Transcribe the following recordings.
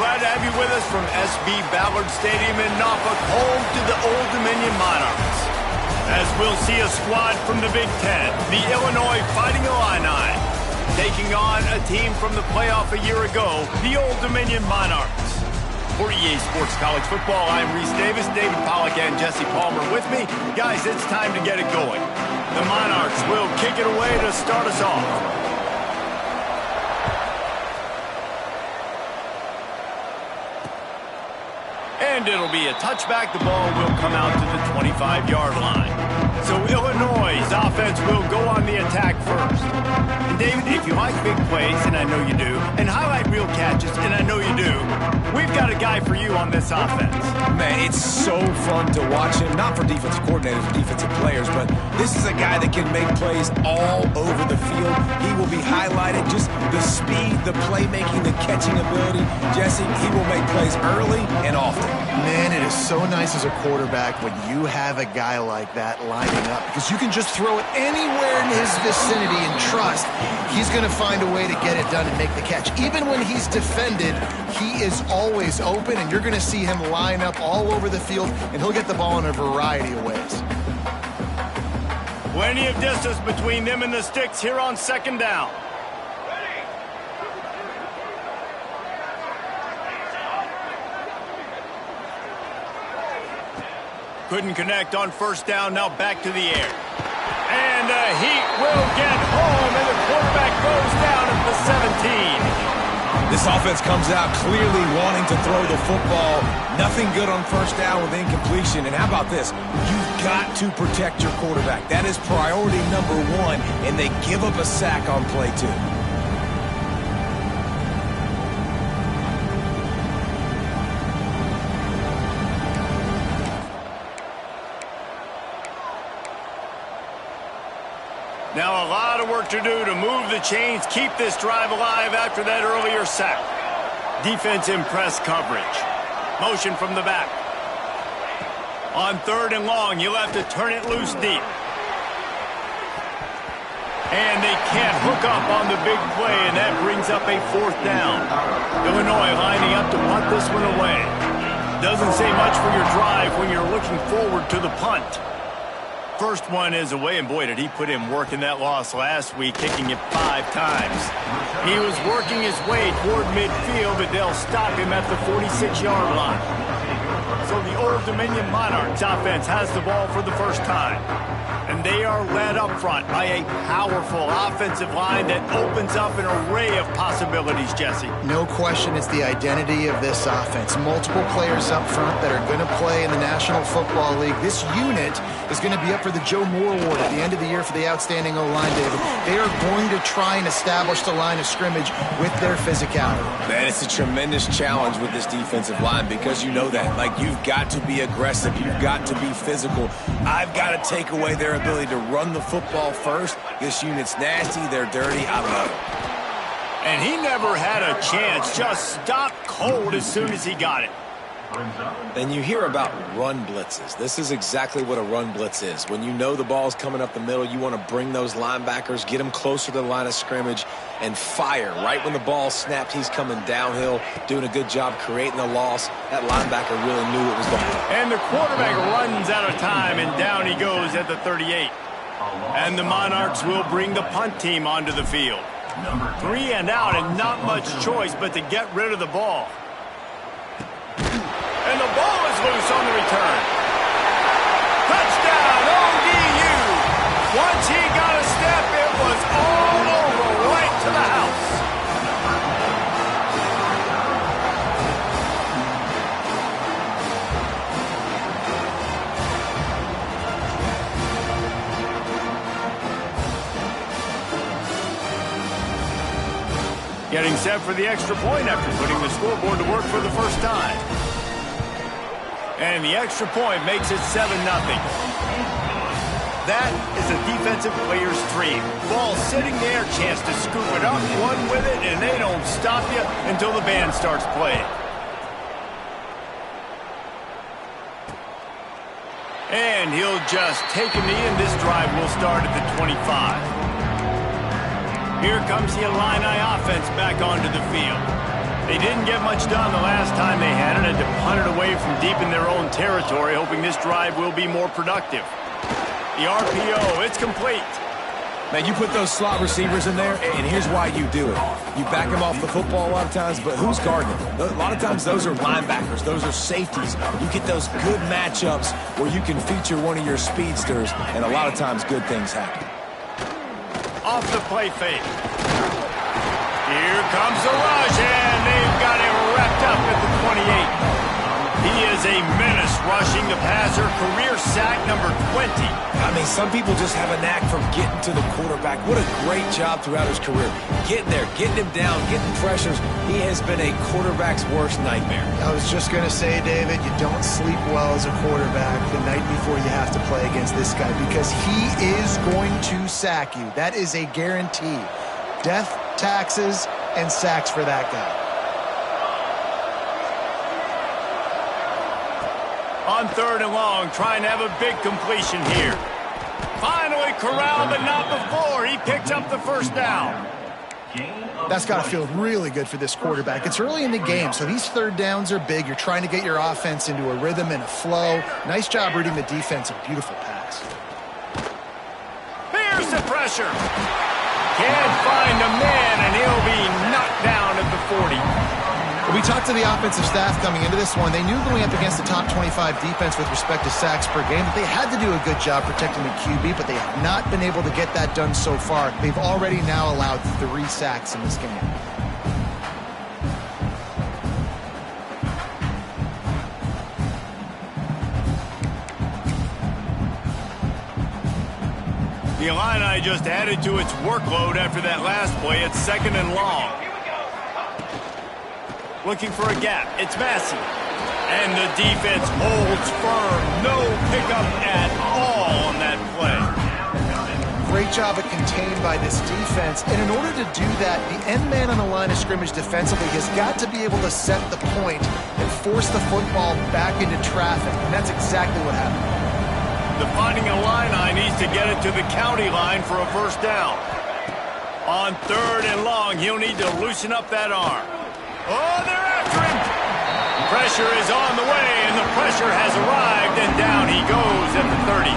glad to have you with us from SB Ballard Stadium in Norfolk, home to the Old Dominion Monarchs. As we'll see a squad from the Big Ten, the Illinois Fighting Illini, taking on a team from the playoff a year ago, the Old Dominion Monarchs. For EA Sports College Football, I'm Reese Davis, David Pollack, and Jesse Palmer with me. Guys, it's time to get it going. The Monarchs will kick it away to start us off. And it'll be a touchback. The ball will come out to the 25-yard line. So Illinois' offense will go on the attack first. And David, if you like big plays, and I know you do, and highlight real catches, and I know you do, we've got a guy for you on this offense. Man, it's so fun to watch him. Not for defensive coordinators, defensive players, but this is a guy that can make plays all over the field. He will be highlighted. Just the speed, the playmaking, the catching ability. Jesse, he will make plays early and often. Man, it is so nice as a quarterback when you have a guy like that lining up, because you can just throw it anywhere in his vicinity and trust he's going to find a way to get it done and make the catch. Even when he's defended, he is always open, and you're going to see him line up all over the field, and he'll get the ball in a variety of ways. Plenty of distance between them and the sticks here on second down. Couldn't connect on first down, now back to the air. And he will get home, and the quarterback goes down at the 17. This offense comes out clearly wanting to throw the football. Nothing good on first down with incompletion. And how about this? You've got to protect your quarterback. That is priority number one, and they give up a sack on play two. Now a lot of work to do to move the chains, keep this drive alive after that earlier sack. Defense in press coverage. Motion from the back. On third and long, you'll have to turn it loose deep. And they can't hook up on the big play, and that brings up a fourth down. Illinois lining up to punt this one away. Doesn't say much for your drive when you're looking forward to the punt. First one is away, and boy, did he put in work in that loss last week, kicking it 5 times. He was working his way toward midfield, but they'll stop him at the 46-yard line. So the Old Dominion Monarchs offense has the ball for the first time. And they are led up front by a powerful offensive line that opens up an array of possibilities, Jesse. No question, it's the identity of this offense. Multiple players up front that are going to play in the National Football League. This unit is going to be up for the Joe Moore Award at the end of the year for the outstanding O-line, David. They are going to try and establish the line of scrimmage with their physicality. Man, it's a tremendous challenge with this defensive line, because you know that. Like, you've got to be aggressive. You've got to be physical. I've got to take away their ability to run the football first. This unit's nasty. They're dirty. I love it. And he never had a chance. Just stopped cold as soon as he got it. And you hear about run blitzes. This is exactly what a run blitz is. When you know the ball's coming up the middle, you want to bring those linebackers, get them closer to the line of scrimmage, and fire. Right when the ball snapped, he's coming downhill, doing a good job creating the loss. That linebacker really knew it was going on. And the quarterback runs out of time, and down he goes at the 38. And the Monarchs will bring the punt team onto the field. 3 and out, and not much choice but to get rid of the ball. And the ball is loose on the return. Touchdown, ODU. Once he got a step, it was all over, right to the house. Getting set for the extra point after putting the scoreboard to work for the first time. And the extra point makes it 7-0. That is a defensive player's dream. Ball sitting there, chance to scoop it up, one with it, and they don't stop you until the band starts playing. And he'll just take a knee, and this drive will start at the 25. Here comes the Illini offense back onto the field. They didn't get much done the last time they had it, and to punt it away from deep in their own territory, hoping this drive will be more productive. The RPO, it's complete. Man, you put those slot receivers in there, and here's why you do it. You back them off the football a lot of times, but who's guarding them? A lot of times those are linebackers. Those are safeties. You get those good matchups where you can feature one of your speedsters, and a lot of times good things happen. Off the play fake. Here comes the rush, and they've got him wrapped up at the 28. He is a menace rushing the passer, career sack number 20. I mean, some people just have a knack for getting to the quarterback. What a great job throughout his career. Getting there, getting him down, getting pressures. He has been a quarterback's worst nightmare. I was just going to say, David, you don't sleep well as a quarterback the night before you have to play against this guy because he is going to sack you. That is a guarantee. Death, taxes, and sacks for that guy. On 3rd and long, trying to have a big completion here. Finally corralled, but not before. He picks up the first down. That's got to feel really good for this quarterback. It's early in the game, so these 3rd downs are big. You're trying to get your offense into a rhythm and a flow. Nice job reading the defense. A beautiful pass. Here's the pressure. Can't find a man, and he'll be knocked down at the 40. We talked to the offensive staff coming into this one. They knew going up against the top 25 defense with respect to sacks per game that they had to do a good job protecting the QB, but they have not been able to get that done so far. They've already now allowed 3 sacks in this game. The Illini just added to its workload after that last play. It's 2nd and long. Looking for a gap. It's Massey. And the defense holds firm. No pickup at all on that play. Great job of contained by this defense. And in order to do that, the end man on the line of scrimmage defensively has got to be able to set the point and force the football back into traffic. And that's exactly what happened. The Fighting Illini needs to get it to the county line for a first down. On 3rd and long, he'll need to loosen up that arm. Oh, they're after him. Pressure is on the way, and the pressure has arrived, and down he goes at the 30.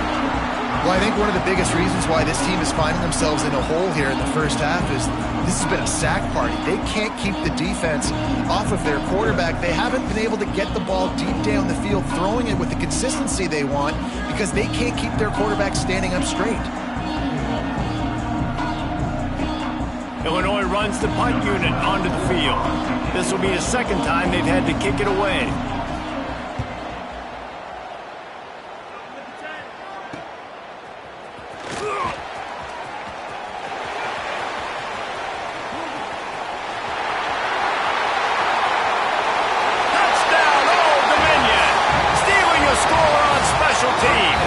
Well, I think one of the biggest reasons why this team is finding themselves in a hole here in the first half is this has been a sack party. They can't keep the defense off of their quarterback. They haven't been able to get the ball deep down the field, throwing it with the consistency they want because they can't keep their quarterback standing up straight. Illinois runs the punt unit onto the field. This will be the 2nd time they've had to kick it away. Touchdown, Old Dominion! Stealing a score on special teams.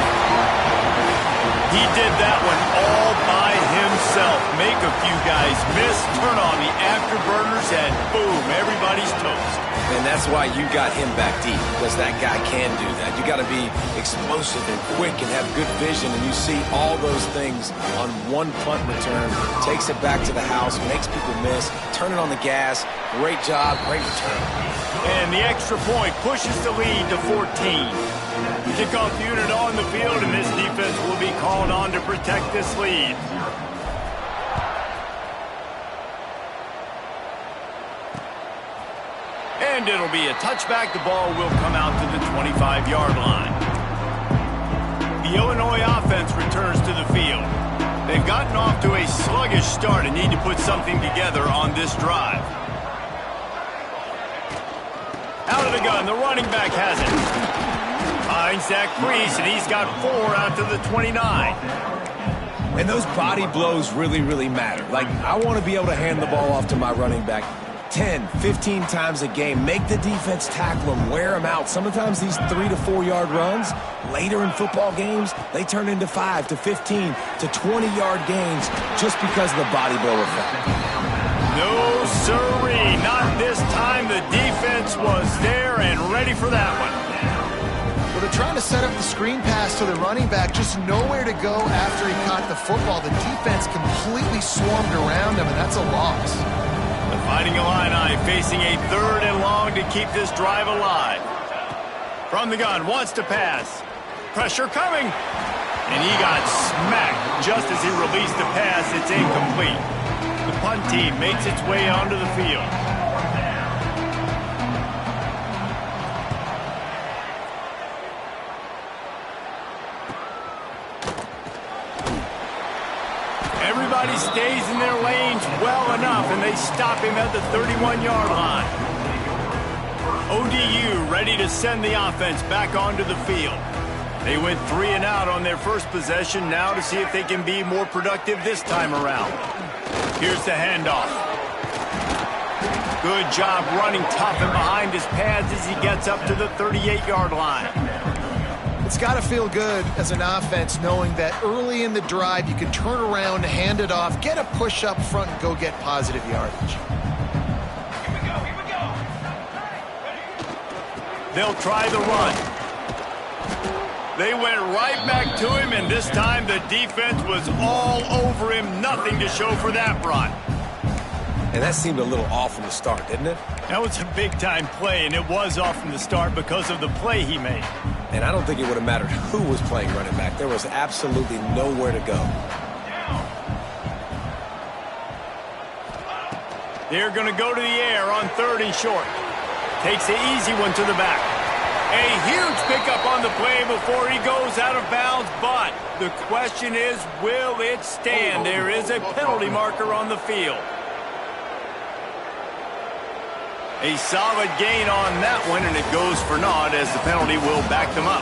He did that one all by himself. Make a few guys miss, turn on the afterburners, and boom, everybody's toast. And that's why you got him back deep, because that guy can do that. You got to be explosive and quick and have good vision, and you see all those things on one punt return. Takes it back to the house, makes people miss, turn it on the gas. Great job, great return. And the extra point pushes the lead to 14. Kickoff unit on the field, and this defense will be called on to protect this lead. And it'll be a touchback. The ball will come out to the 25-yard line. The Illinois offense returns to the field. They've gotten off to a sluggish start and need to put something together on this drive. Out of the gun, the running back has it. Finds that crease, and he's got 4 out to the 29. And those body blows really, really matter. Like, I want to be able to hand the ball off to my running back 10, 15 times a game. Make the defense tackle them, wear them out. Sometimes these 3 to 4 yard runs, later in football games, they turn into 5 to 15 to 20 yard gains just because of the body blow effect. No sirree, not this time. The defense was there and ready for that one. Well, they're trying to set up the screen pass to the running back, just nowhere to go after he caught the football. The defense completely swarmed around him, and that's a loss. The Fighting Illini facing a 3rd and long to keep this drive alive. From the gun, wants to pass. Pressure coming. And he got smacked just as he released the pass. It's incomplete. The punt team makes its way onto the field. Everybody stays in their lanes well enough, and they stop him at the 31-yard line. ODU ready to send the offense back onto the field. They went 3 and out on their first possession, now to see if they can be more productive this time around. Here's the handoff. Good job running tough and behind his pads as he gets up to the 38-yard line. It's got to feel good as an offense knowing that early in the drive you can turn around, hand it off, get a push up front, and go get positive yardage. They'll try the run. They went right back to him, and this time the defense was all over him. Nothing to show for that run. And that seemed a little off from the start, didn't it? That was a big-time play, and it was off from the start because of the play he made. And I don't think it would have mattered who was playing running back. There was absolutely nowhere to go. They're going to go to the air on 3rd and short. Takes the easy one to the back. A huge pickup on the play before he goes out of bounds, but the question is, will it stand? There is a penalty marker on the field. A solid gain on that one, and it goes for naught as the penalty will back them up.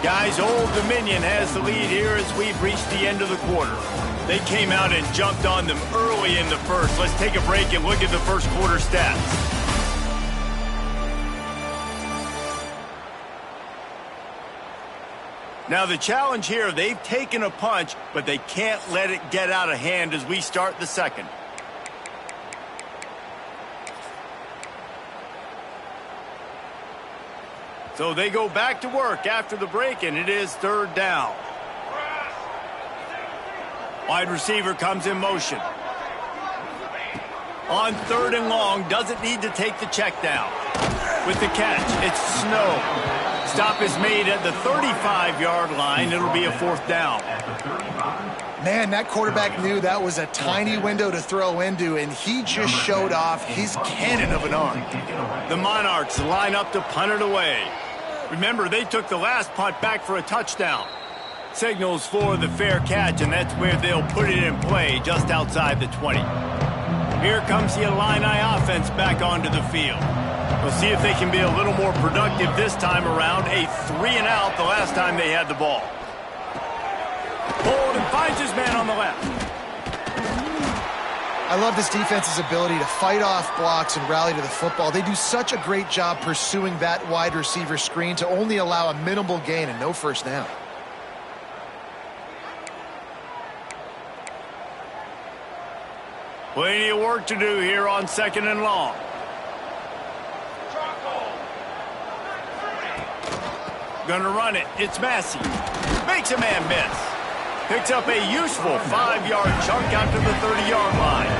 Guys, Old Dominion has the lead here as we've reached the end of the quarter. They came out and jumped on them early in the first. Let's take a break and look at the first quarter stats. Now the challenge here, they've taken a punch, but they can't let it get out of hand as we start the second. So they go back to work after the break, and it is 3rd down. Wide receiver comes in motion. On 3rd and long, doesn't need to take the check down. With the catch, it's Snow. Stop is made at the 35-yard line. It'll be a 4th down. Man, that quarterback knew that was a tiny window to throw into, and he just showed off his cannon of an arm. The Monarchs line up to punt it away. Remember, they took the last punt back for a touchdown. Signals for the fair catch, and that's where they'll put it in play, just outside the 20. Here comes the Illini offense back onto the field. We'll see if they can be a little more productive this time around. A 3 and out the last time they had the ball. Hold and finds his man on the left. I love this defense's ability to fight off blocks and rally to the football. They do such a great job pursuing that wide receiver screen to only allow a minimal gain and no first down. Plenty of work to do here on 2nd and long. Gonna run it. It's Massey. Makes a man miss. Picks up a useful 5-yard chunk out to the 30-yard line.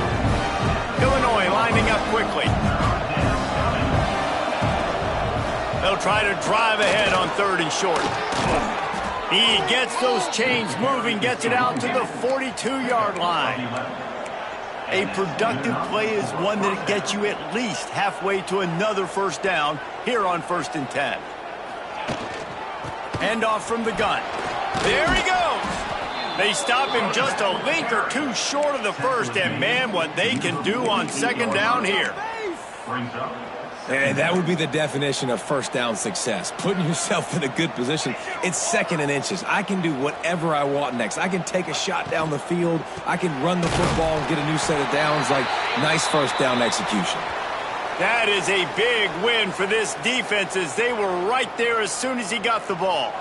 Illinois lining up quickly. They'll try to drive ahead on 3rd and short. He gets those chains moving, gets it out to the 42-yard line. A productive play is one that gets you at least halfway to another first down here on 1st and 10. Handoff from the gun. There he goes. They stop him just a link or two short of the first, and man, what they can do on 2nd down here. And that would be the definition of first down success. Putting yourself in a good position. It's 2nd and inches. I can do whatever I want next. I can take a shot down the field. I can run the football and get a new set of downs. Like, nice first down execution. That is a big win for this defense as they were right there as soon as he got the ball.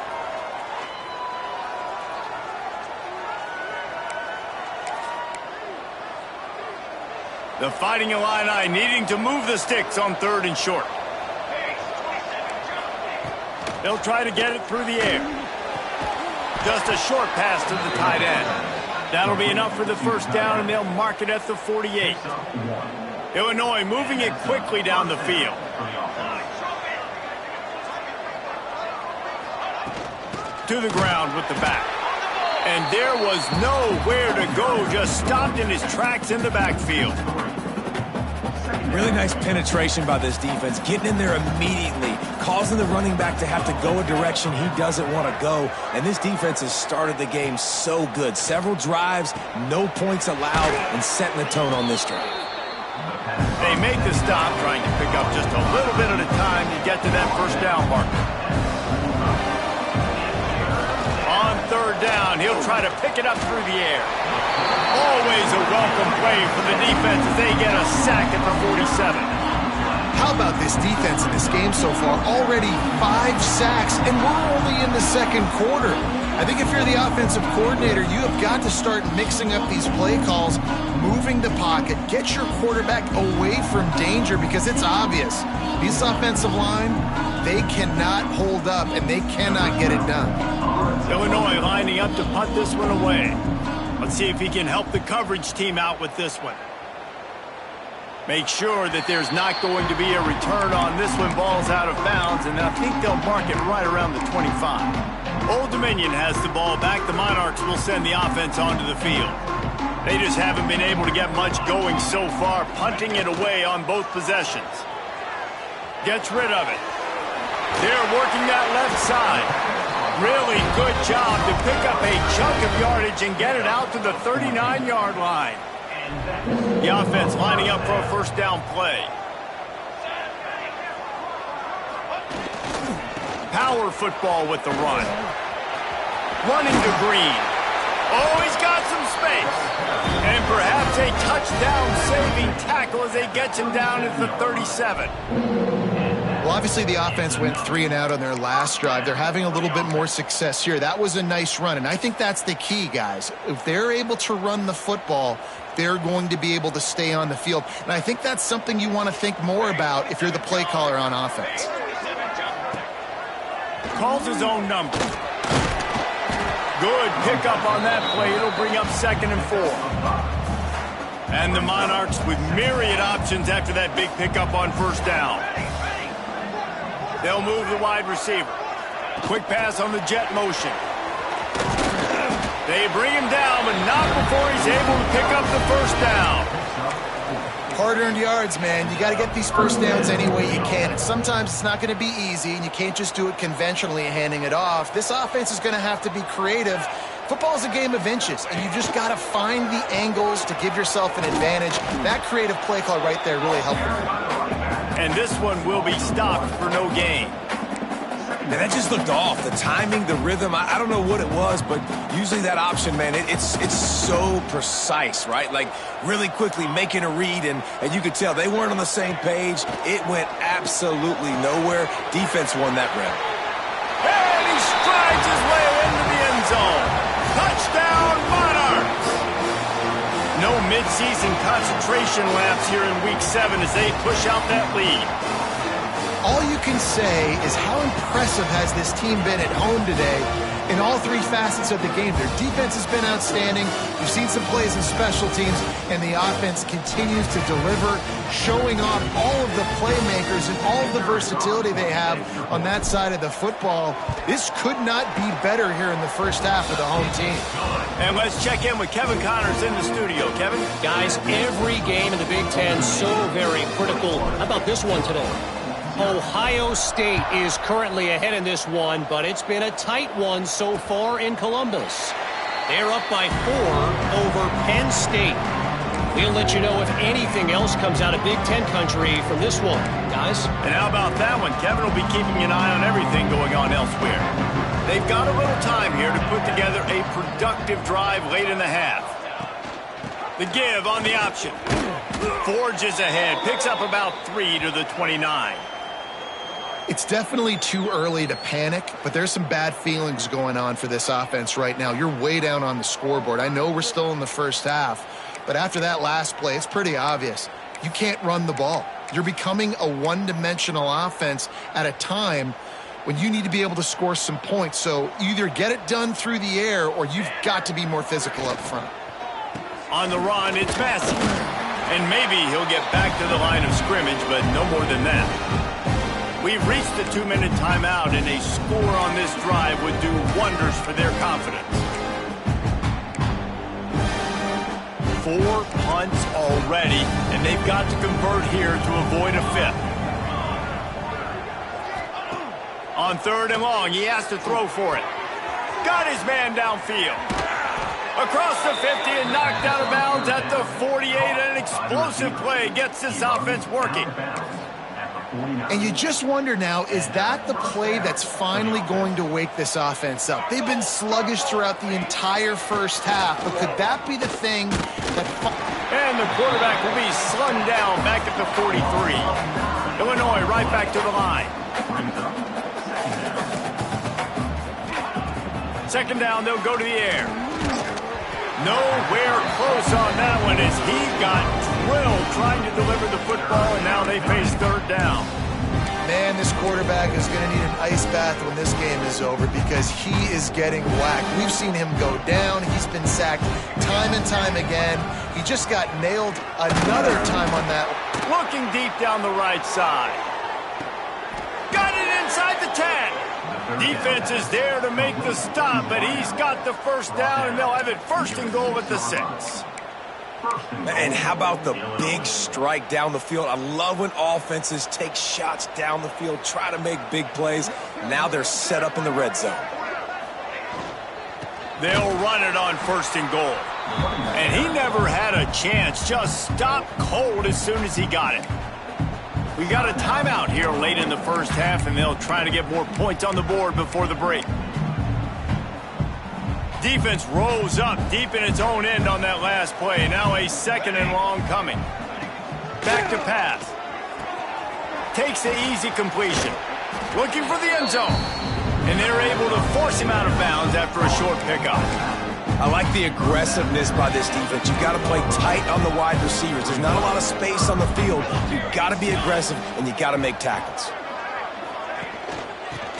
The Fighting Illini needing to move the sticks on 3rd and short. They'll try to get it through the air. Just a short pass to the tight end. That'll be enough for the first down, and they'll mark it at the 48. Illinois moving it quickly down the field. To the ground with the back. And there was nowhere to go, just stopped in his tracks in the backfield. Really nice penetration by this defense, getting in there immediately, causing the running back to have to go a direction he doesn't want to go. And this defense has started the game so good. Several drives, no points allowed, and setting the tone on this drive. They make the stop, trying to pick up just a little bit at a time to get to that first down marker. On third down, he'll try to pick it up through the air. Always a welcome play for the defense as they get a sack at the 47. How about this defense in this game so far? Already 5 sacks, and we're only in the second quarter. I think if you're the offensive coordinator, you have got to start mixing up these play calls, moving the pocket, get your quarterback away from danger, because it's obvious. This offensive line, they cannot hold up, and they cannot get it done. Illinois lining up to punt this one away. Let's see if he can help the coverage team out with this one. Make sure that there's not going to be a return on this one. Ball's out of bounds, and I think they'll mark it right around the 25. Old Dominion has the ball back. The Monarchs will send the offense onto the field. They just haven't been able to get much going so far, punting it away on both possessions. Gets rid of it. They're working that left side. Really good job to pick up a chunk of yardage and get it out to the 39-yard line. The offense lining up for a first down play. Power football with the run. Running to Green. Oh, he's got some space. And perhaps a touchdown-saving tackle as they get him down at the 37. Well, obviously the offense went 3 and out on their last drive. They're having a little bit more success here. That was a nice run, and I think that's the key, guys. If they're able to run the football, they're going to be able to stay on the field. And I think that's something you want to think more about if you're the play caller on offense. Calls his own number. Good pickup on that play. It'll bring up 2nd and 4. And the Monarchs with myriad options after that big pickup on first down. They'll move the wide receiver. Quick pass on the jet motion. They bring him down, but not before he's able to pick up the first down. Hard-earned yards, man. You got to get these first downs any way you can. And sometimes it's not going to be easy, and you can't just do it conventionally handing it off. This offense is going to have to be creative. Football is a game of inches, and you just got to find the angles to give yourself an advantage. That creative play call right there really helped them. And this one will be stopped for no gain. Man, that just looked off. The timing, the rhythm, I don't know what it was, but usually that option, man, it's so precise, right? Like really quickly making a read, and you could tell they weren't on the same page. It went absolutely nowhere. Defense won that round. And he strides his way into the end zone. Touchdown, Monarchs! No midseason concentration laps here in Week 7 as they push out that lead. All you can say is how impressive has this team been at home today in all 3 facets of the game. Their defense has been outstanding. You've seen some plays in special teams, and the offense continues to deliver, showing off all of the playmakers and all of the versatility they have on that side of the football. This could not be better here in the first half of the home team. And let's check in with Kevin Connors in the studio. Kevin? Guys, every game in the Big Ten so very critical. How about this one today? Ohio State is currently ahead in this one, but it's been a tight one so far in Columbus. They're up by 4 over Penn State. We'll let you know if anything else comes out of Big Ten country from this one, guys. And how about that one? Kevin will be keeping an eye on everything going on elsewhere. They've got a little time here to put together a productive drive late in the half. The give on the option. Forges ahead, picks up about 3 to the 29. It's definitely too early to panic, but there's some bad feelings going on for this offense right now. You're way down on the scoreboard. I know we're still in the first half, but after that last play, it's pretty obvious. You can't run the ball. You're becoming a one-dimensional offense at a time when you need to be able to score some points. So either get it done through the air or you've got to be more physical up front. On the run, it's Massey. And maybe he'll get back to the line of scrimmage, but no more than that. We've reached the 2-minute timeout, and a score on this drive would do wonders for their confidence. 4 punts already, and they've got to convert here to avoid a 5th. On 3rd and long, he has to throw for it. Got his man downfield. Across the 50 and knocked out of bounds at the 48. An explosive play gets this offense working. And you just wonder now, is that the play that's finally going to wake this offense up? They've been sluggish throughout the entire first half, but could that be the thing that... And the quarterback will be slung down back at the 43. Illinois right back to the line. 2nd down, they'll go to the air. Nowhere close on that one as he got drilled trying to deliver the football, and now they face 3rd down. Man, this quarterback is going to need an ice bath when this game is over because he is getting whacked. We've seen him go down. He's been sacked time and time again. He just got nailed another time on that. Looking deep down the right side. Got it inside the 10. Defense is there to make the stop, but he's got the 1st down, and they'll have it 1st and goal at the 6. And how about the big strike down the field? I love when offenses take shots down the field, try to make big plays. Now they're set up in the red zone. They'll run it on 1st and goal. And he never had a chance, just stopped cold as soon as he got it. We got a timeout here late in the first half, and they'll try to get more points on the board before the break. Defense rolls up deep in its own end on that last play. Now a 2nd and long coming. Back to pass. Takes the easy completion. Looking for the end zone. And they're able to force him out of bounds after a short pickup. I like the aggressiveness by this defense. You've got to play tight on the wide receivers. There's not a lot of space on the field. You've got to be aggressive, and you've got to make tackles.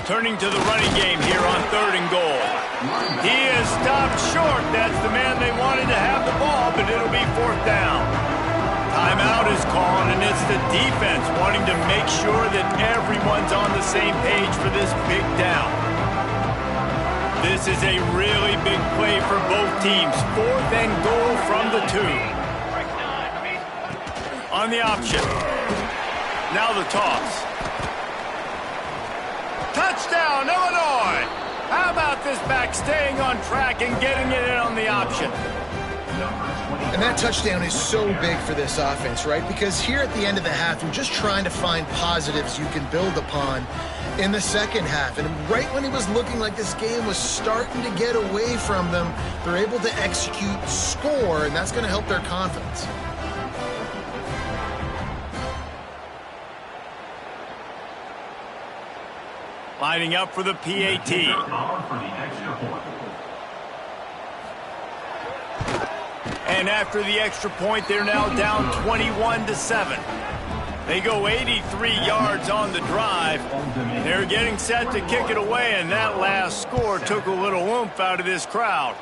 Turning to the running game here on 3rd and goal. He is stopped short. That's the man they wanted to have the ball, but it'll be 4th down. Timeout is called, and it's the defense wanting to make sure that everyone's on the same page for this big down. This is a really big play for both teams. 4th and goal from the 2. On the option. Now the toss. Touchdown, Illinois! How about this back staying on track and getting it in on the option? And that touchdown is so big for this offense, right? Because here at the end of the half, you're just trying to find positives you can build upon in the 2nd half. And right when it was looking like this game was starting to get away from them, they're able to execute, score, and that's going to help their confidence. Lining up for the PAT. And after the extra point, they're now down 21-7. They go 83 yards on the drive. They're getting set to kick it away, and that last score took a little oomph out of this crowd.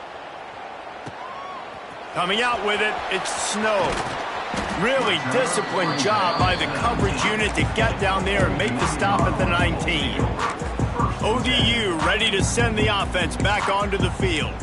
Coming out with it, it's Snow. Really disciplined job by the coverage unit to get down there and make the stop at the 19. ODU ready to send the offense back onto the field.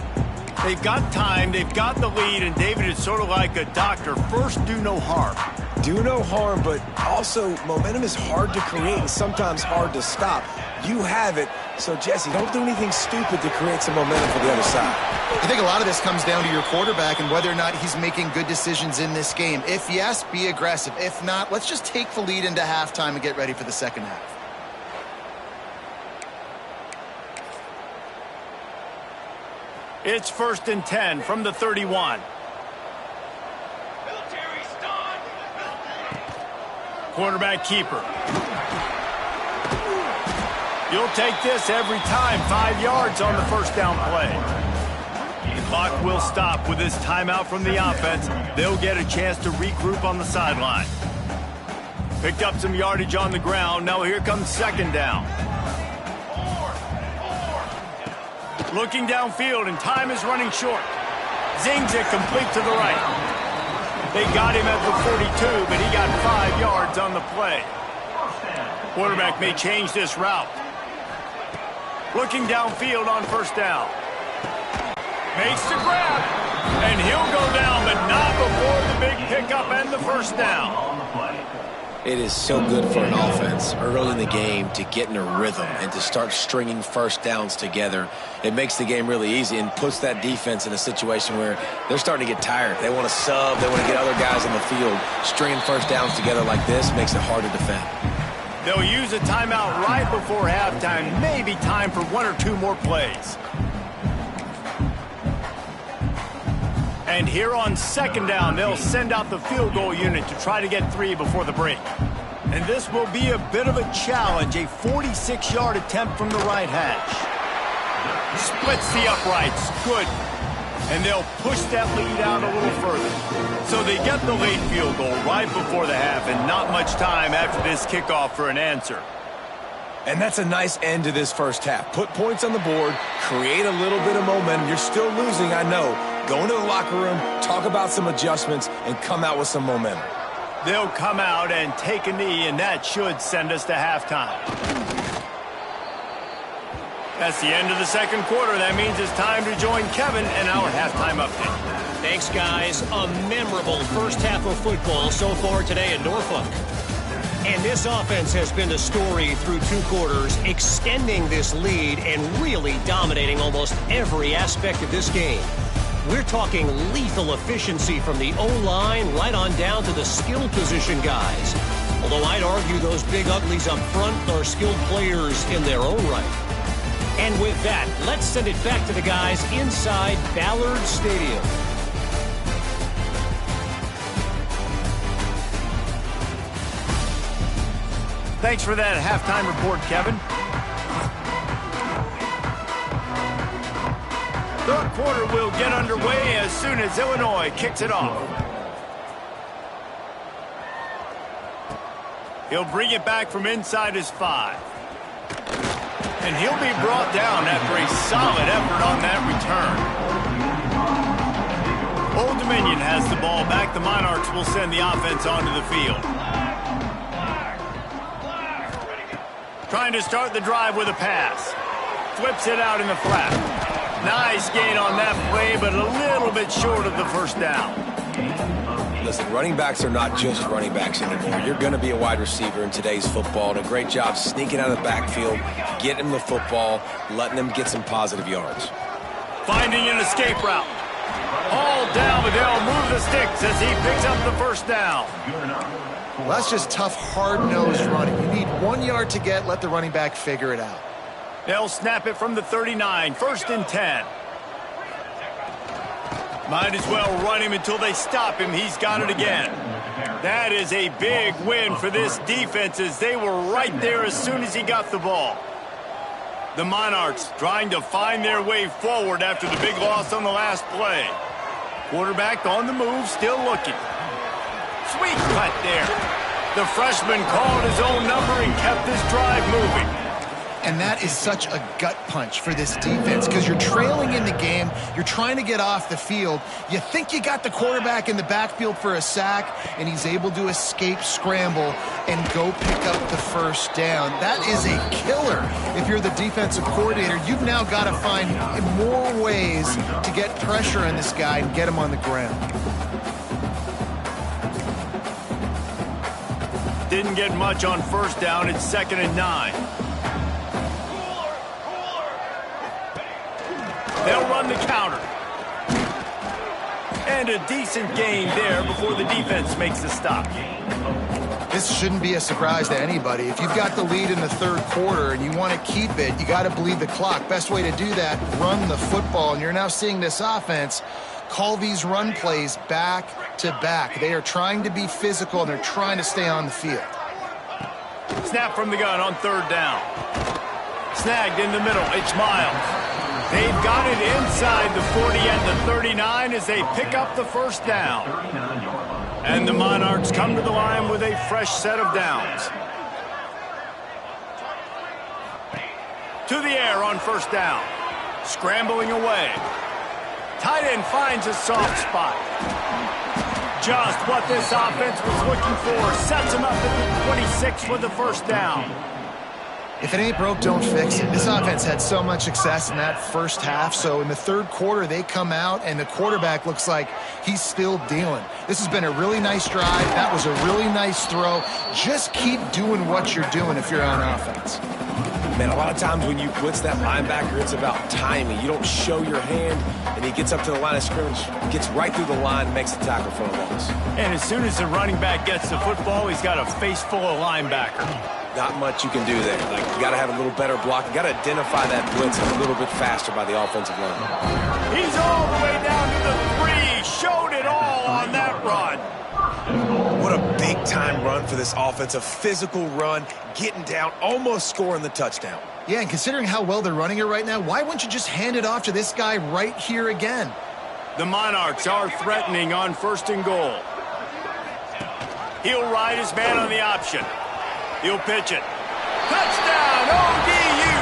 They've got time, they've got the lead, and David is sort of like a doctor. First, do no harm. Do no harm, but also momentum is hard to create and sometimes hard to stop. You have it, so Jesse, don't do anything stupid to create some momentum for the other side. I think a lot of this comes down to your quarterback and whether or not he's making good decisions in this game. If yes, be aggressive. If not, let's just take the lead into halftime and get ready for the 2nd half. It's 1st and 10 from the 31. Quarterback keeper. You'll take this every time. 5 yards on the 1st down play. The clock will stop with this timeout from the offense. They'll get a chance to regroup on the sideline. Picked up some yardage on the ground. Now here comes 2nd down. Looking downfield, and time is running short. Zings it complete to the right. They got him at the 42, but he got 5 yards on the play. Quarterback may change this route. Looking downfield on first down. Makes the grab. And he'll go down, but not before the big pickup and the first down. It is so good for an offense early in the game to get in a rhythm and to start stringing first downs together. It makes the game really easy and puts that defense in a situation where they're starting to get tired. They want to sub. They want to get other guys on the field. Stringing first downs together like this makes it hard to defend. They'll use a timeout right before halftime. Maybe time for 1 or 2 more plays. And here on second down, they'll send out the field goal unit to try to get 3 before the break. And this will be a bit of a challenge, a 46-yard attempt from the right hash. Splits the uprights, good. And they'll push that lead out a little further. So they get the late field goal right before the half, and not much time after this kickoff for an answer. And that's a nice end to this first half. Put points on the board, create a little bit of momentum. You're still losing, I know. Go into the locker room, talk about some adjustments, and come out with some momentum. They'll come out and take a knee, and that should send us to halftime. That's the end of the second quarter. That means it's time to join Kevin in our halftime update. Thanks, guys. A memorable first half of football so far today in Norfolk. And this offense has been the story through 2 quarters, extending this lead and really dominating almost every aspect of this game. We're talking lethal efficiency from the O-line right on down to the skill position guys. Although I'd argue those big uglies up front are skilled players in their own right. And with that, let's send it back to the guys inside Ballard Stadium. Thanks for that halftime report, Kevin. Third quarter will get underway as soon as Illinois kicks it off. He'll bring it back from inside his 5. And he'll be brought down after a solid effort on that return. Old Dominion has the ball back. The Monarchs will send the offense onto the field. Trying to start the drive with a pass. Flips it out in the flat. Nice gain on that play, but a little bit short of the first down. Listen, running backs are not just running backs anymore. You're going to be a wide receiver in today's football. And a great job sneaking out of the backfield, getting him the football, letting him get some positive yards. Finding an escape route. All down, but they'll move the sticks as he picks up the first down. Well, that's just tough, hard-nosed running. You need 1 yard to get, let the running back figure it out. They'll snap it from the 39, 1st and 10. Might as well run him until they stop him. He's got it again. That is a big win for this defense as they were right there as soon as he got the ball. The Monarchs trying to find their way forward after the big loss on the last play. Quarterback on the move, still looking. Sweet cut there. The freshman called his own number and kept this drive moving. And that is such a gut punch for this defense because you're trailing in the game. You're trying to get off the field. You think you got the quarterback in the backfield for a sack, and he's able to escape scramble and go pick up the first down. That is a killer. If you're the defensive coordinator, you've now got to find more ways to get pressure on this guy and get him on the ground. Didn't get much on first down. It's 2nd and 9. They'll run the counter. And a decent gain there before the defense makes the stop. This shouldn't be a surprise to anybody. If you've got the lead in the third quarter and you want to keep it, you got to bleed the clock. Best way to do that, run the football. And you're now seeing this offense call these run plays back to back. They are trying to be physical, and they're trying to stay on the field. Snap from the gun on 3rd down. Snagged in the middle. It's Miles. They've got it inside the 40 and the 39 as they pick up the first down. And the Monarchs come to the line with a fresh set of downs. To the air on first down. Scrambling away. tight end finds a soft spot. Just what this offense was looking for. Sets him up at the 26 for the first down. If it ain't broke, don't fix it. This offense had so much success in that first half, so in the third quarter, they come out, and the quarterback looks like he's still dealing. This has been a really nice drive. That was a really nice throw. Just keep doing what you're doing if you're on offense. Man, a lot of times when you blitz that linebacker, it's about timing. You don't show your hand, and he gets up to the line of scrimmage, gets right through the line, makes the tackle for a loss. And as soon as the running back gets the football, he's got a face full of linebacker. Not much you can do there. Like, you got to have a little better block. You got to identify that blitz a little bit faster by the offensive line. He's all the way down to the 3. Showed it all on that run. What a big-time run for this offense. A physical run, getting down, almost scoring the touchdown. Yeah, and considering how well they're running it right now, why wouldn't you just hand it off to this guy right here again? The Monarchs are threatening on 1st and goal. He'll ride his man on the option. He'll pitch it. Touchdown, ODU!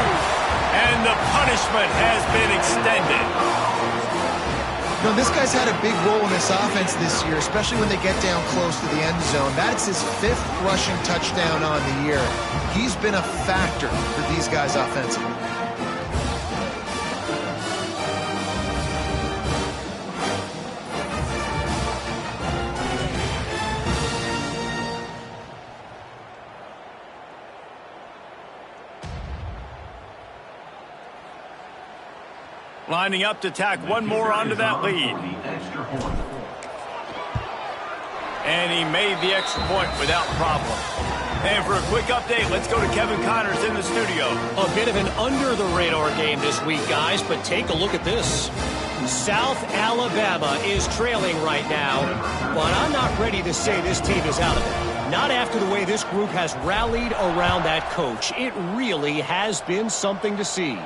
And the punishment has been extended. You know, this guy's had a big role in this offense this year, especially when they get down close to the end zone. That's his 5th rushing touchdown on the year. He's been a factor for these guys offensively. Lining up to tack one more onto that lead. And he made the extra point without problem. And for a quick update, let's go to Kevin Connors in the studio. A bit of an under-the-radar game this week, guys, but take a look at this. South Alabama is trailing right now, but I'm not ready to say this team is out of it. Not after the way this group has rallied around that coach. It really has been something to see.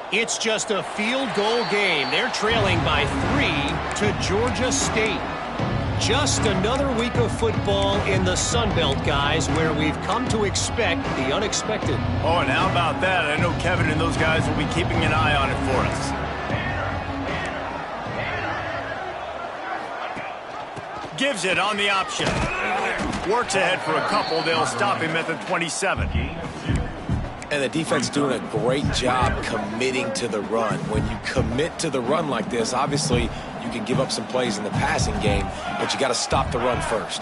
It's just a field goal game. They're trailing by 3 to Georgia State. Just another week of football in the Sun Belt, guys, where we've come to expect the unexpected. Oh, and how about that? I know Kevin and those guys will be keeping an eye on it for us. Gives it on the option. Works ahead for a couple. They'll stop him at the 27. And the defense doing a great job committing to the run. When you commit to the run like this, obviously you can give up some plays in the passing game, but you got to stop the run first.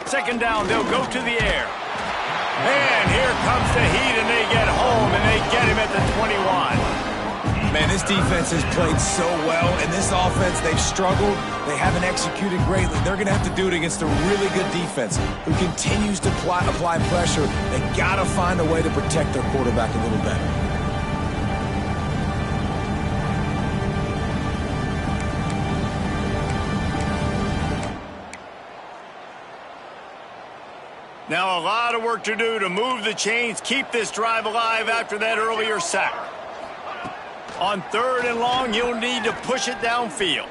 2nd down, they'll go to the air. And here comes the heat, and they get home, and they get him at the 21. Man, this defense has played so well, and this offense, they've struggled. They haven't executed greatly. They're going to have to do it against a really good defense who continues to apply pressure. They got to find a way to protect their quarterback a little better. Now a lot of work to do to move the chains, keep this drive alive after that earlier sack. On 3rd and long, he'll need to push it downfield.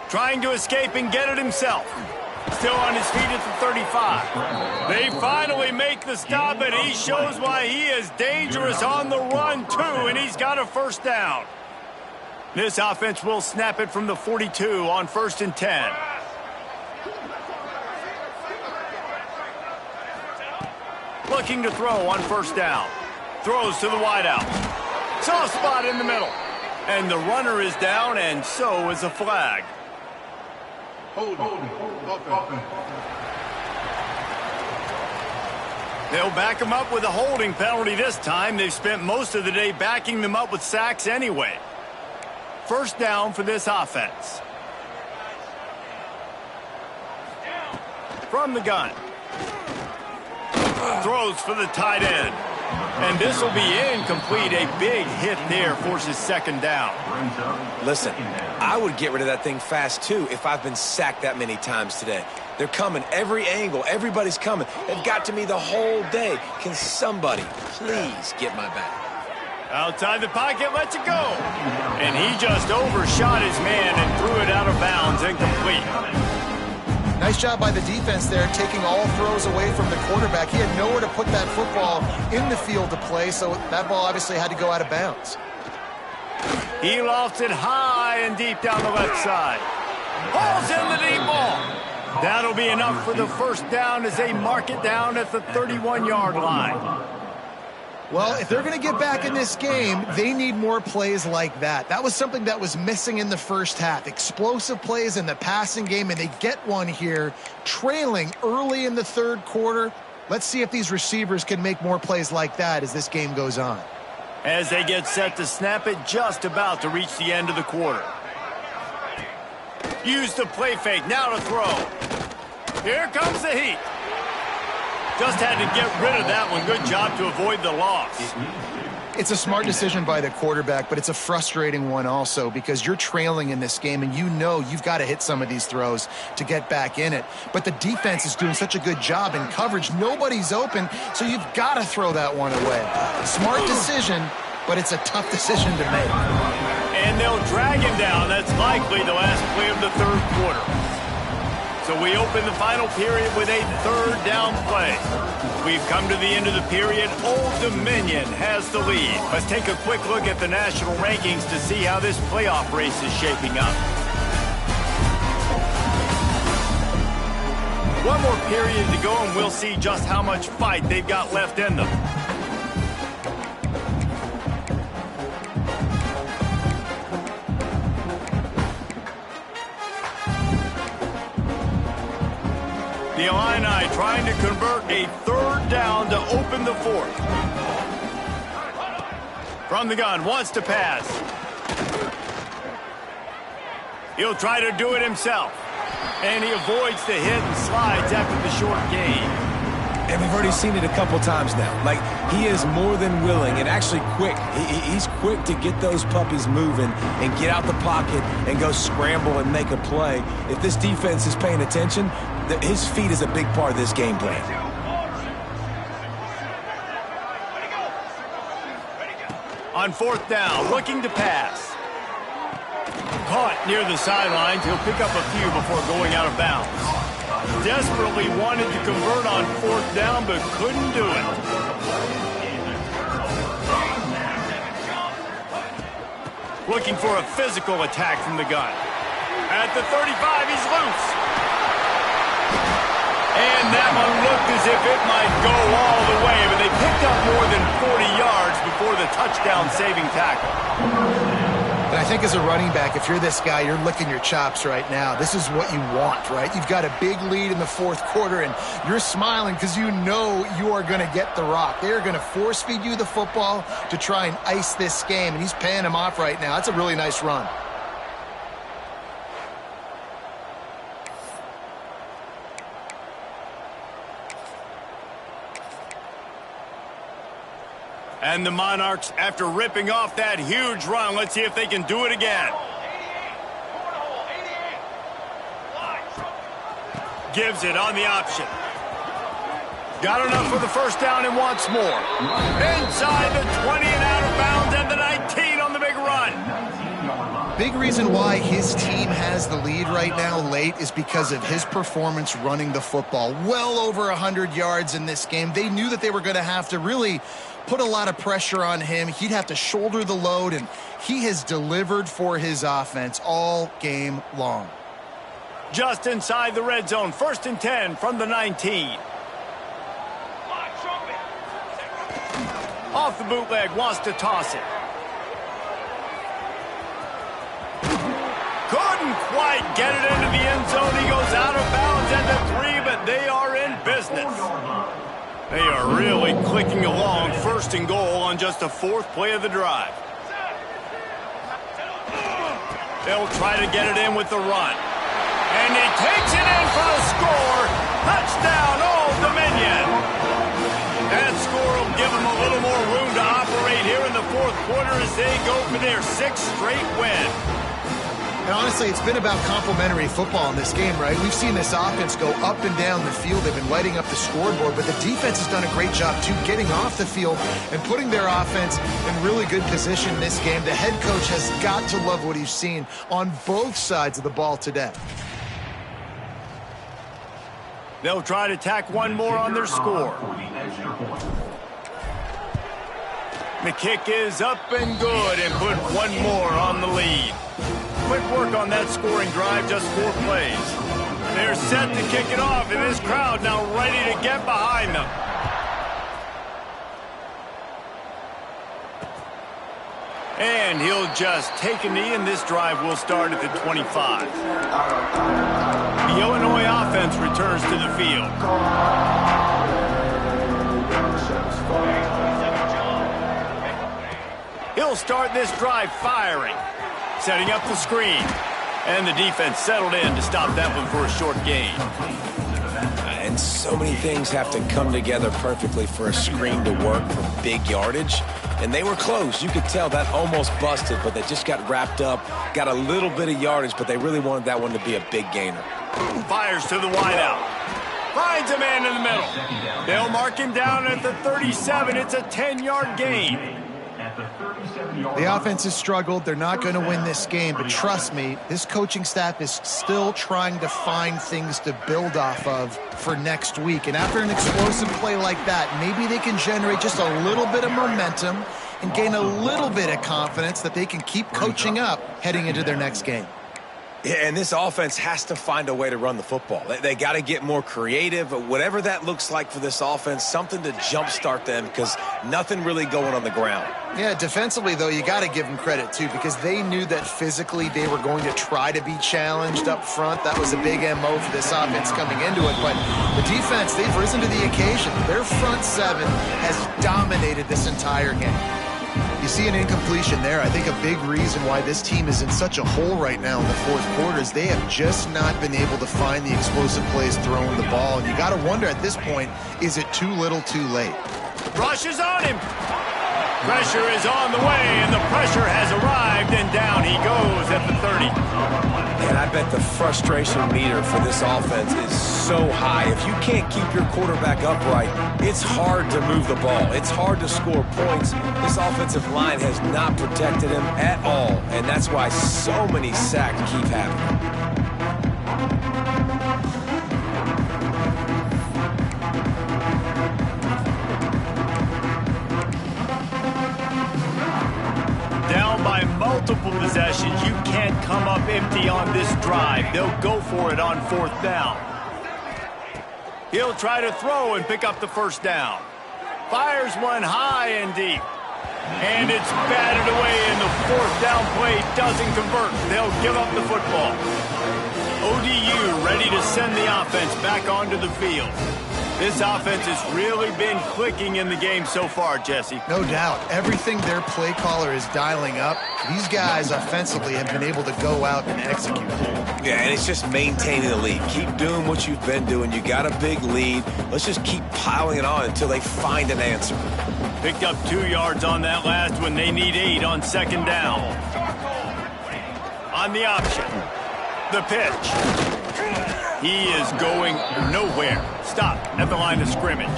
Trying to escape and get it himself. Still on his feet at the 35. They finally make the stop, and he shows why he is dangerous on the run, too, and he's got a 1st down. This offense will snap it from the 42 on 1st and 10. Looking to throw on 1st down. Throws to the wideout. Soft spot in the middle. And the runner is down, and so is a flag. They'll back him up with a holding penalty this time. They've spent most of the day backing them up with sacks anyway. 1st down for this offense. From the gun. Throws for the tight end. And this will be incomplete. A big hit there forces 2nd down. Listen, I would get rid of that thing fast, too, if I've been sacked that many times today. They're coming every angle. Everybody's coming. They've got to me the whole day. Can somebody please get my back? Outside the pocket, lets it go. And he just overshot his man and threw it out of bounds, incomplete. Nice job by the defense there, taking all throws away from the quarterback. He had nowhere to put that football in the field to play, so that ball obviously had to go out of bounds. He lofts it high and deep down the left side. Hauls in the deep ball. That'll be enough for the first down as they mark it down at the 31-yard line. Well, if they're going to get back in this game, they need more plays like that. That was something that was missing in the first half. Explosive plays in the passing game, and they get one here, trailing early in the third quarter. Let's see if these receivers can make more plays like that as this game goes on. As they get set to snap it, just about to reach the end of the quarter. Use the play fake, now to throw. Here comes the heat. Just had to get rid of that one. Good job to avoid the loss. It's a smart decision by the quarterback, but it's a frustrating one also because you're trailing in this game and you know you've got to hit some of these throws to get back in it. But the defense is doing such a good job in coverage. Nobody's open, so you've got to throw that one away. Smart decision, but it's a tough decision to make. And they'll drag him down. That's likely the last play of the third quarter. So we open the final period with a third down play. We've come to the end of the period. Old Dominion has the lead. Let's take a quick look at the national rankings to see how this playoff race is shaping up. One more period to go and we'll see just how much fight they've got left in them. The Illini trying to convert a third down to open the fourth. From the gun, wants to pass. He'll try to do it himself. And he avoids the hit and slides after the short gain. And we've already seen it a couple times now. Like, he is more than willing and actually quick. He's quick to get those puppies moving and get out the pocket and go scramble and make a play. If this defense is paying attention, his feet is a big part of this game plan. On fourth down, looking to pass. Caught near the sidelines. He'll pick up a few before going out of bounds. Desperately wanted to convert on fourth down, but couldn't do it. Looking for a physical attack from the gun. At the 35, he's loose. And that one looked as if it might go all the way, but they picked up more than 40 yards before the touchdown-saving tackle. And I think as a running back, if you're this guy, you're licking your chops right now. This is what you want, right? You've got a big lead in the fourth quarter, and you're smiling because you know you are going to get the rock. They're going to force-feed you the football to try and ice this game, and he's paying him off right now. That's a really nice run. And the Monarchs, after ripping off that huge run, let's see if they can do it again. Gives it on the option. Got enough for the first down and wants more. Inside the 20 and out of bounds at the 19 on the big run. Big reason why his team has the lead right now late is because of his performance running the football. Well over 100 yards in this game. They knew that they were going to have to really put a lot of pressure on him. He'd have to shoulder the load, and he has delivered for his offense all game long. Just inside the red zone, 1st and 10 from the 19. Off the bootleg, wants to toss it. Couldn't quite get it into the end zone. He goes out of bounds at the 3, but they are in business. They are really clicking along, 1st and goal on just the 4th play of the drive. They'll try to get it in with the run. And he takes it in for the score. Touchdown, Old Dominion. That score will give them a little more room to operate here in the 4th quarter as they go for their 6th straight win. And honestly, it's been about complementary football in this game, right? We've seen this offense go up and down the field. They've been lighting up the scoreboard, but the defense has done a great job, too, getting off the field and putting their offense in really good position in this game. The head coach has got to love what he's seen on both sides of the ball today. They'll try to tack one more on their score. The kick is up and good and put one more on the lead. Quick work on that scoring drive, just 4 plays. They're set to kick it off, and this crowd now ready to get behind them. And he'll just take a knee, and this drive will start at the 25. The Illinois offense returns to the field. He'll start this drive firing, setting up the screen. And the defense settled in to stop that one for a short gain. And so many things have to come together perfectly for a screen to work for big yardage. And they were close. You could tell that almost busted, but they just got wrapped up, got a little bit of yardage, but they really wanted that one to be a big gainer. Fires to the wideout. Finds a man in the middle. They'll mark him down at the 37. It's a 10-yard gain. The offense has struggled. They're not going to win this game, but trust me, this coaching staff is still trying to find things to build off of for next week. And after an explosive play like that, maybe they can generate just a little bit of momentum and gain a little bit of confidence that they can keep coaching up heading into their next game. Yeah, and this offense has to find a way to run the football. They got to get more creative, whatever that looks like for this offense, something to jumpstart them because nothing really going on the ground. Yeah, defensively, though, you got to give them credit, too, because they knew that physically they were going to try to be challenged up front. That was a big MO for this offense coming into it. But the defense, they've risen to the occasion. Their front seven has dominated this entire game. You see an incompletion there. I think a big reason why this team is in such a hole right now in the fourth quarter is they have just not been able to find the explosive plays throwing the ball. And you got to wonder at this point, is it too little too late? Rush is on him. Pressure is on the way, and the pressure has arrived, and down he goes at the 30. And I bet the frustration meter for this offense is so high. If you can't keep your quarterback upright, it's hard to move the ball. It's hard to score points. This offensive line has not protected him at all, and that's why so many sacks keep happening. Multiple possessions. You can't come up empty on this drive. They'll go for it on 4th down. He'll try to throw and pick up the 1st down. Fires one high and deep. And it's batted away, and the 4th down play doesn't convert. They'll give up the football. ODU ready to send the offense back onto the field. This offense has really been clicking in the game so far, Jesse. No doubt. Everything their play caller is dialing up, these guys offensively have been able to go out and execute. Yeah, and it's just maintaining the lead. Keep doing what you've been doing. You got a big lead. Let's just keep piling it on until they find an answer. Picked up 2 yards on that last one. They need 8 on 2nd down. On the option. The pitch. He is going nowhere. Stop at the line of scrimmage.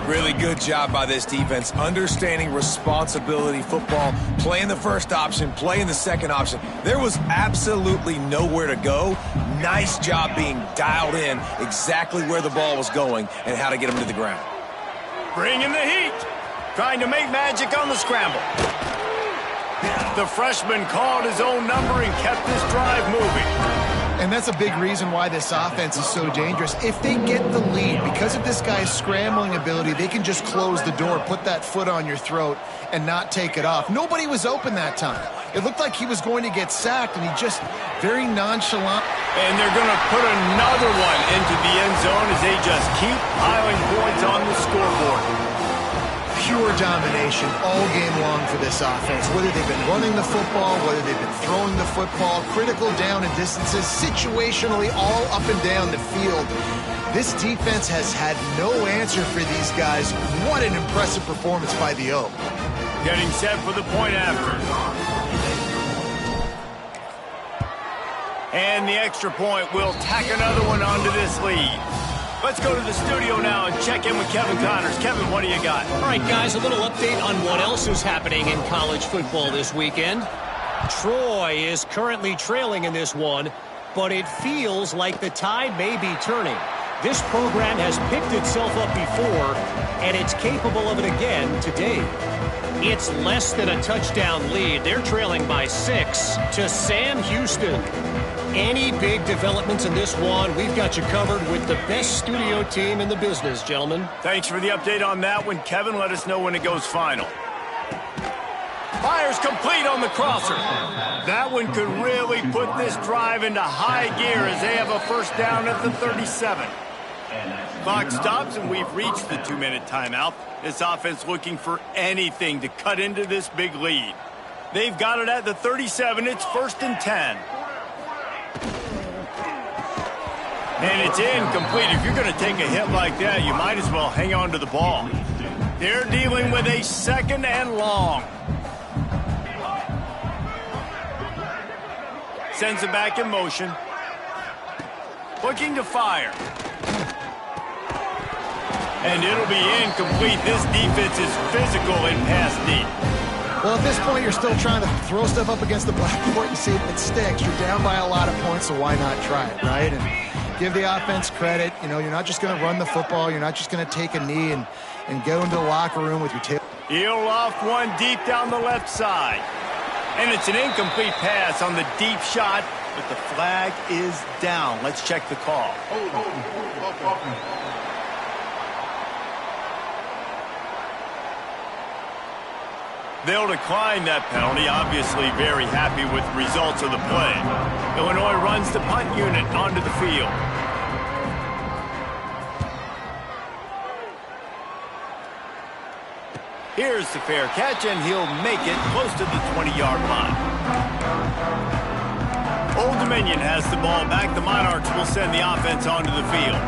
Really good job by this defense, understanding responsibility football, playing the first option, playing the second option. There was absolutely nowhere to go. Nice job being dialed in exactly where the ball was going and how to get him to the ground. Bringing the heat. Trying to make magic on the scramble. The freshman called his own number and kept this drive moving. And that's a big reason why this offense is so dangerous. If they get the lead, because of this guy's scrambling ability, they can just close the door, put that foot on your throat, and not take it off. Nobody was open that time. It looked like he was going to get sacked, and he just very nonchalant. And they're going to put another one into the end zone as they just keep piling points on the scoreboard. Pure domination all game long for this offense. Whether they've been running the football, whether they've been throwing the football, critical down and distances, situationally all up and down the field. This defense has had no answer for these guys. What an impressive performance by the O. Getting set for the point after. And the extra point will tack another one onto this lead. Let's go to the studio now and check in with Kevin Connors. Kevin, what do you got? All right, guys, a little update on what else is happening in college football this weekend. Troy is currently trailing in this one, but it feels like the tide may be turning. This program has picked itself up before, and it's capable of it again today. It's less than a touchdown lead. They're trailing by 6 to Sam Houston. Any big developments in this one, we've got you covered with the best studio team in the business, gentlemen. Thanks for the update on that one, Kevin. Let us know when it goes final. Fires complete on the crosser. That one could really put this drive into high gear as they have a first down at the 37. Clock stops, and we've reached the 2-minute timeout. This offense looking for anything to cut into this big lead. They've got it at the 37. It's 1st and 10. And it's incomplete. If you're going to take a hit like that, you might as well hang on to the ball. They're dealing with a 2nd and long. Sends it back in motion. Looking to fire. And it'll be incomplete. This defense is physical in pass deep. Well, at this point, you're still trying to throw stuff up against the blackboard and see if it sticks. You're down by a lot of points, so why not try it, right? And give the offense credit. You know, you're not just going to run the football. You're not just going to take a knee and go into the locker room with your tail. He'll off one deep down the left side. And it's an incomplete pass on the deep shot, but the flag is down. Let's check the call. They'll decline that penalty, obviously very happy with the results of the play. Illinois runs the punt unit onto the field. Here's the fair catch, and he'll make it close to the 20-yard line. Old Dominion has the ball back. The Monarchs will send the offense onto the field.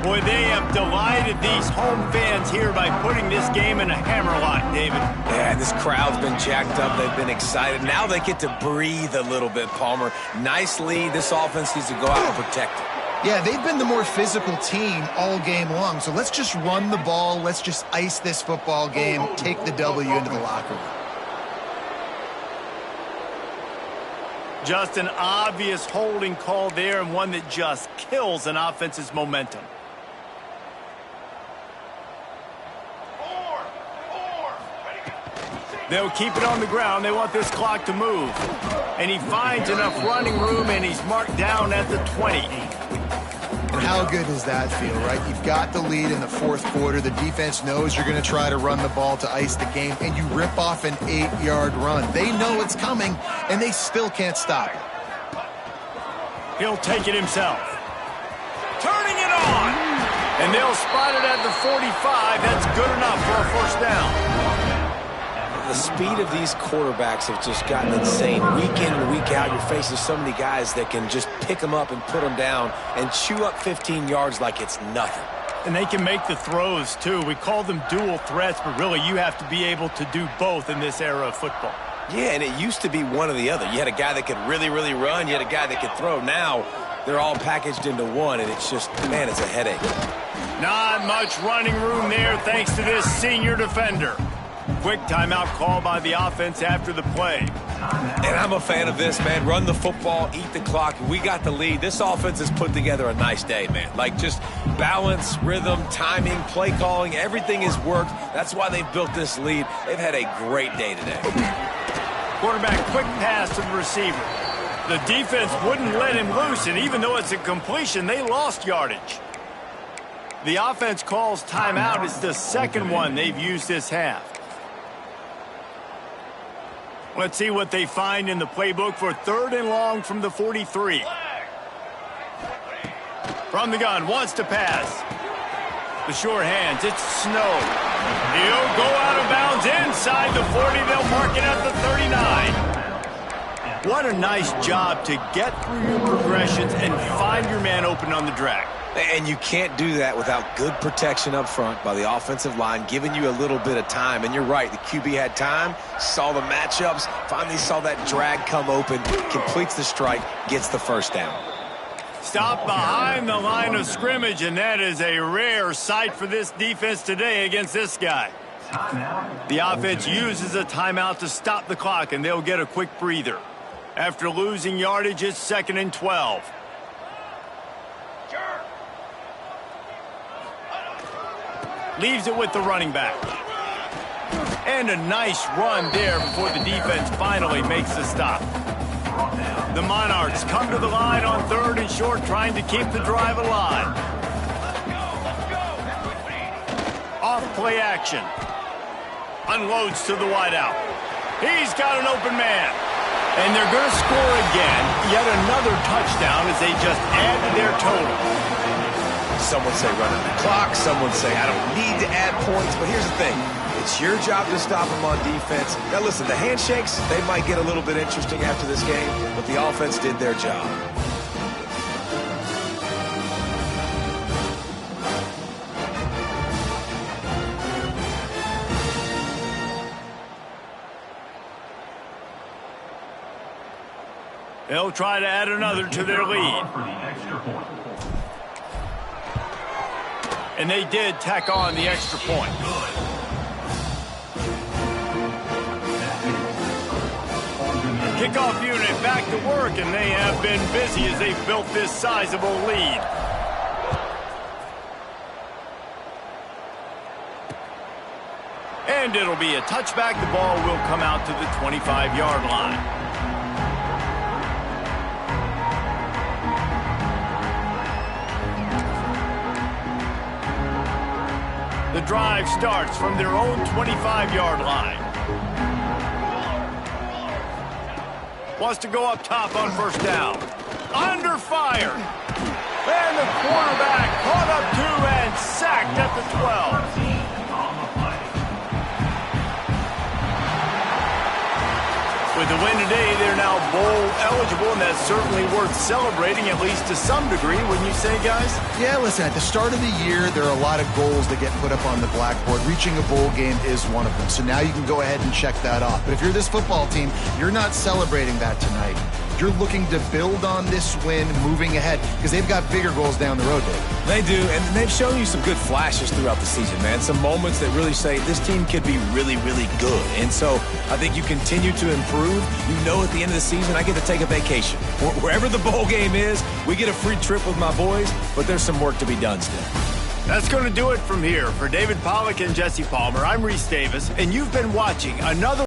Boy, they have delighted these home fans here by putting this game in a hammerlock, David. Yeah, this crowd's been jacked up. They've been excited. Now they get to breathe a little bit, Palmer. Nice lead. This offense needs to go out and protect it. Yeah, they've been the more physical team all game long. So let's just run the ball. Let's just ice this football game, take the W into the locker room. Just an obvious holding call there, and one that just kills an offense's momentum. They'll keep it on the ground. They want this clock to move. And he finds enough running room, and he's marked down at the 20. And how good does that feel, right? You've got the lead in the 4th quarter. The defense knows you're going to try to run the ball to ice the game, and you rip off an 8-yard run. They know it's coming, and they still can't stop it. He'll take it himself. Turning it on! And they'll spot it at the 45. That's good enough for a first down. The speed of these quarterbacks have just gotten insane. Week in and week out, you're facing so many guys that can just pick them up and put them down and chew up 15 yards like it's nothing. And they can make the throws, too. We call them dual threats, but really you have to be able to do both in this era of football. Yeah, and it used to be one or the other. You had a guy that could really, really run. You had a guy that could throw. Now they're all packaged into one, and it's just, man, it's a headache. Not much running room there thanks to this senior defender. Quick timeout call by the offense after the play. And I'm a fan of this, man. Run the football, eat the clock. We got the lead. This offense has put together a nice day, man. Like just balance, rhythm, timing, play calling, everything has worked. That's why they've built this lead. They've had a great day today. Quarterback quick pass to the receiver. The defense wouldn't let him loose, and even though it's a completion, they lost yardage. The offense calls timeout. It's the second one they've used this half. Let's see what they find in the playbook for 3rd and long from the 43. From the gun, wants to pass. The sure hands, it's Snow. He'll go out of bounds inside the 40. They'll mark it at the 39. What a nice job to get through your progressions and find your man open on the drag. And you can't do that without good protection up front by the offensive line, giving you a little bit of time. And you're right, the QB had time, saw the matchups, finally saw that drag come open, completes the strike, gets the first down. Stop behind the line of scrimmage, and that is a rare sight for this defense today against this guy. The offense uses a timeout to stop the clock, and they'll get a quick breather. After losing yardage, it's 2nd and 12. Leaves it with the running back. And a nice run there before the defense finally makes the stop. The Monarchs come to the line on 3rd and short, trying to keep the drive alive. Off play action. Unloads to the wideout. He's got an open man. And they're going to score again. Yet another touchdown as they just add to their total. Some would say run out the clock. Some would say I don't need to add points. But here's the thing. It's your job to stop them on defense. Now, listen, the handshakes, they might get a little bit interesting after this game, but the offense did their job. They'll try to add another to their lead. And they did tack on the extra point. Kickoff unit back to work, and they have been busy as they've built this sizable lead. And it'll be a touchback. The ball will come out to the 25-yard line. The drive starts from their own 25-yard line. Wants to go up top on 1st down. Under fire. And the quarterback caught up 2 and sacked at the 12. With the win today, they're now bowl eligible, and that's certainly worth celebrating, at least to some degree, wouldn't you say, guys? Yeah, listen, at the start of the year, there are a lot of goals that get put up on the blackboard. Reaching a bowl game is one of them. So now you can go ahead and check that off. But if you're this football team, you're not celebrating that tonight. You're looking to build on this win moving ahead because they've got bigger goals down the road, David. They do, and they've shown you some good flashes throughout the season, man. Some moments that really say this team could be really, really good. And so I think you continue to improve. You know at the end of the season, I get to take a vacation. Wherever the bowl game is, we get a free trip with my boys, but there's some work to be done still. That's going to do it from here. For David Pollack and Jesse Palmer, I'm Reese Davis, and you've been watching another